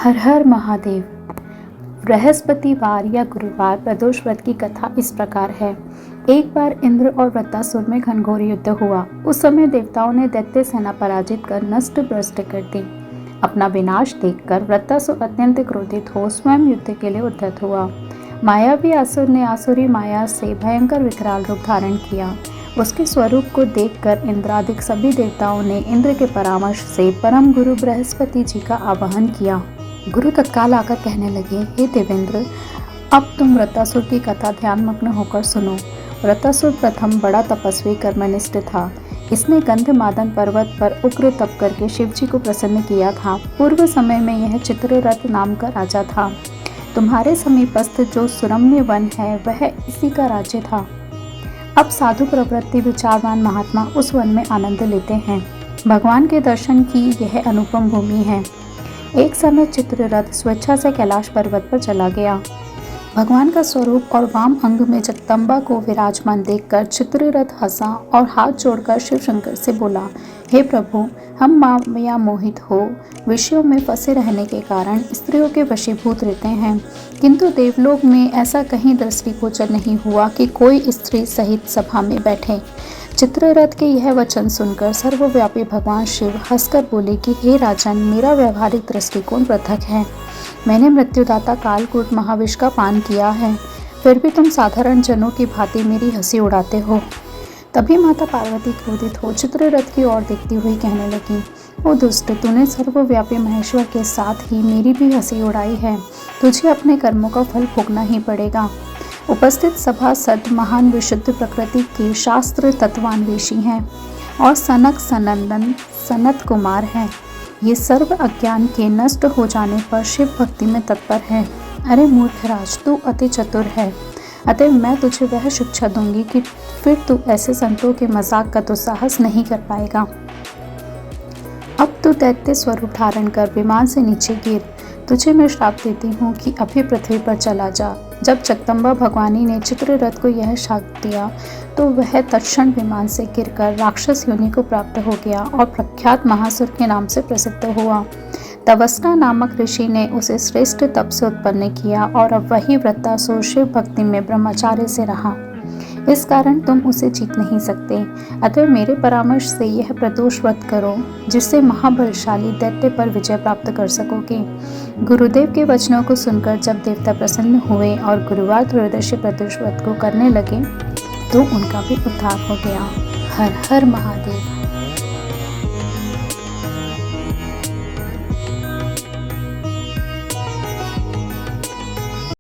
हर हर महादेव। बृहस्पतिवार या गुरुवार प्रदोष व्रत की कथा इस प्रकार है। एक बार इंद्र और वृत्तासुर में घनघोर युद्ध हुआ। उस समय देवताओं ने दैत्य सेना पराजित कर नष्ट भ्रष्ट कर दी। अपना विनाश देखकर वृत्तासुर अत्यंत क्रोधित हो स्वयं युद्ध के लिए उद्यत हुआ। मायावी असुर ने आसुरी माया से भयंकर विकराल रूप धारण किया। उसके स्वरूप को देखकर इंद्रादिक सभी देवताओं ने इंद्र के परामर्श से परम गुरु बृहस्पति जी का आवाहन किया। गुरु तत्काल आकर कहने लगे, हे देवेंद्र, अब तुम वृत्तासुर की कथा ध्यानमग्न होकर सुनो। वृत्तासुर प्रथम बड़ा तपस्वी कर्मनिष्ठ था। इसने गंधमादन पर्वत पर उग्र तप करके शिव जी को प्रसन्न किया था। पूर्व समय में यह चित्ररथ नाम का राजा था। तुम्हारे समीपस्थ जो सुरम्य वन है वह इसी का राज्य था। अब साधु प्रवृत्ति विचारवान महात्मा उस वन में आनंद लेते हैं। भगवान के दर्शन की यह अनुपम भूमि है। एक समय चित्ररथ स्वेच्छा से कैलाश पर्वत पर चला गया। भगवान का स्वरूप और वाम अंग में जगदम्बा को विराजमान देखकर चित्ररथ हंसा और हाथ जोड़कर शिव शंकर से बोला, हे प्रभु, हम माया मोहित हो विषयों में फंसे रहने के कारण स्त्रियों के वशीभूत रहते हैं, किंतु देवलोक में ऐसा कहीं दृष्टिगोचर नहीं हुआ कि कोई स्त्री सहित सभा में बैठे। चित्ररथ के यह वचन सुनकर सर्वव्यापी भगवान शिव हंसकर बोले कि हे राजन, मेरा व्यवहारिक दृष्टिकोण पृथक है। मैंने मृत्युदाता कालकूट महाविष का पान किया है, फिर भी तुम साधारण जनों की भांति मेरी हंसी उड़ाते हो। तभी माता पार्वती क्रोधित हो चित्ररथ की ओर देखती हुई कहने लगी, ओ दुष्ट, तूने सर्वव्यापी महेश्वर के साथ ही मेरी भी हंसी उड़ाई है। तुझे अपने कर्मों का फल भोगना ही पड़ेगा। उपस्थित सभासद महान विशुद्ध प्रकृति के शास्त्र तत्वान्वेषी हैं और सनक सनंदन सनत कुमार हैं। ये सर्व अज्ञान के नष्ट हो जाने पर शिव भक्ति में तत्पर है। अरे मूर्खराज, तू अति चतुर है, अतः मैं तुझे वह शिक्षा दूंगी कि फिर तू ऐसे संतों के मजाक का दुस्साहस नहीं कर पाएगा। अब तू दैत्य स्वरूप धारण कर विमान से नीचे गिर। तुझे मैं श्राप देती हूँ कि अभी पृथ्वी पर चला जा। जब जगदम्बा भगवानी ने चित्ररथ को यह शाप दिया तो वह तत्क्षण विमान से गिरकर राक्षस योनि को प्राप्त हो गया और प्रख्यात महासुर के नाम से प्रसिद्ध हुआ। तवस्टा नामक ऋषि ने उसे श्रेष्ठ तप से उत्पन्न किया और अब वही वृत्तासुर शिव भक्ति में ब्रह्मचार्य से रहा। इस कारण तुम उसे जीत नहीं सकते। अतः मेरे परामर्श से यह प्रदोष व्रत करो, जिससे महाबलशाली दैत्य पर विजय प्राप्त कर सकोगे। गुरुदेव के वचनों को सुनकर जब देवता प्रसन्न हुए और गुरुवार त्रयोदशी प्रदोष व्रत को करने लगे तो उनका भी उद्धार हो गया। हर हर महादेव।